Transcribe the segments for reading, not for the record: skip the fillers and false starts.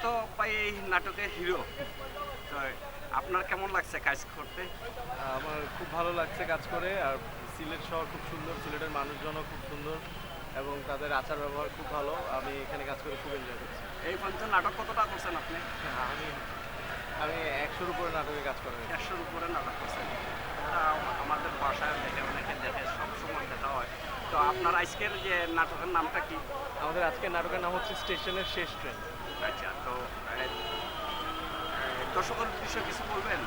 তো ভাই এই নাটকের হিরো, তো আপনার কেমন লাগছে কাজ করতে? আমার খুব ভালো লাগছে কাজ করে। আর সিলেট শহর খুব সুন্দর, সিলেটের মানুষজনও খুব সুন্দর এবং তাদের আচার ব্যবহার খুব ভালো। আমি এখানে কাজ করে খুব এনজয় করছি। এই পর্যন্ত নাটক কতটা করছেন আপনি? আমি আমি ১০০-র উপরে নাটকে কাজ করা হয়েছে। 100-র উপরে নাটক করছেন। তা আমাদের বাসায় দেখে, অনেকে দেখে, সবসময় দেখা হয়। তো আপনার আজকের যে নাটকের নামটা কি? আমাদের আজকের নাটকের নাম হচ্ছে স্টেশনের শেষ ট্রেন। আচ্ছা, তো দর্শকের উদ্দেশ্যে কিছু বলবেন?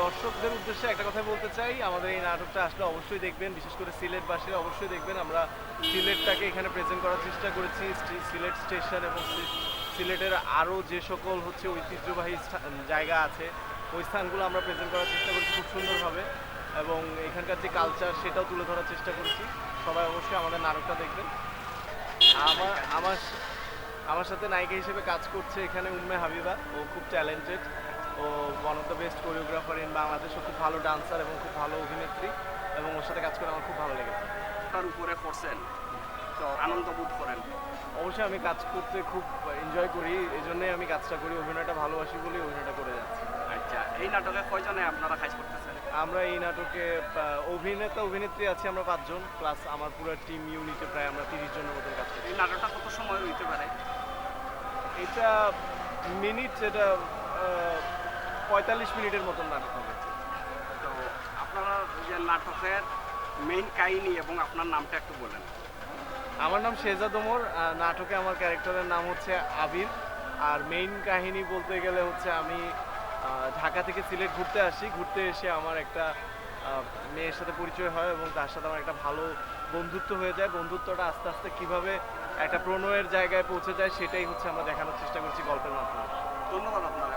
দর্শকদের উদ্দেশ্যে একটা কথা বলতে চাই, আমাদের এই নাটকটা আসলে অবশ্যই দেখবেন, বিশেষ করে সিলেটবাসীরা অবশ্যই দেখবেন। আমরা সিলেটটাকে এখানে প্রেজেন্ট করার চেষ্টা করেছি। সিলেট স্টেশন এবং সিলেটের আরও যে সকল হচ্ছে ঐতিহ্যবাহী জায়গা আছে, ওই স্থানগুলো আমরা প্রেজেন্ট করার চেষ্টা করেছি খুব সুন্দরভাবে এবং এখানকার যে কালচার সেটাও তুলে ধরার চেষ্টা করেছি। সবাই অবশ্যই আমাদের নাটকটা দেখবেন। আমার আমার আমার সাথে নায়িকা হিসেবে কাজ করছে এখানে উম্মে হাবিবা। ও খুব ট্যালেন্টেড, ও one of the best choreographer in Bangladesh. ও খুব ভালো ডান্সার এবং খুব ভালো অভিনেত্রী এবং ওর সাথে কাজ করে আমার খুব ভালো লেগেছে। তার উপরে করছেন, তো আনন্দ বোধ করেন? অবশ্যই আমি কাজ করতে খুব এনজয় করি, এই জন্যই আমি কাজটা করি। অভিনয়টা ভালোবাসি বলেই অভিনয়টা করে যাচ্ছি। আচ্ছা, এই নাটকে কয়জনে আপনারা কাজ করতেছেন? আমরা এই নাটকে অভিনেতা অভিনেত্রী আছি আমরা ৫ জন, প্লাস আমার পুরো টিম ইউনিটে প্রায় আমরা ৩০ জনের মতন কাজ করি। এই নাটকটা কত সময় হইতে পারে? এটা এটা ৪৫ মিনিটের মতন নাটক হবে। তো আপনারা যে নাটকের মেইন কাহিনী এবং আপনার নামটা একটু বলেন। আমার নাম শেহজাদ ওমর। নাটকে আমার ক্যারেক্টারের নাম হচ্ছে আবির। আর মেইন কাহিনী বলতে গেলে হচ্ছে আমি ঢাকা থেকে সিলেট ঘুরতে আসি। ঘুরতে এসে আমার একটা মেয়ের সাথে পরিচয় হয় এবং তার সাথে আমার একটা ভালো বন্ধুত্ব হয়ে যায়। বন্ধুত্বটা আস্তে আস্তে কীভাবে একটা প্রণয়ের জায়গায় পৌঁছে যায় সেটাই হচ্ছে আমরা দেখানোর চেষ্টা করছি গল্পের মাধ্যমে। ধন্যবাদ আপনার।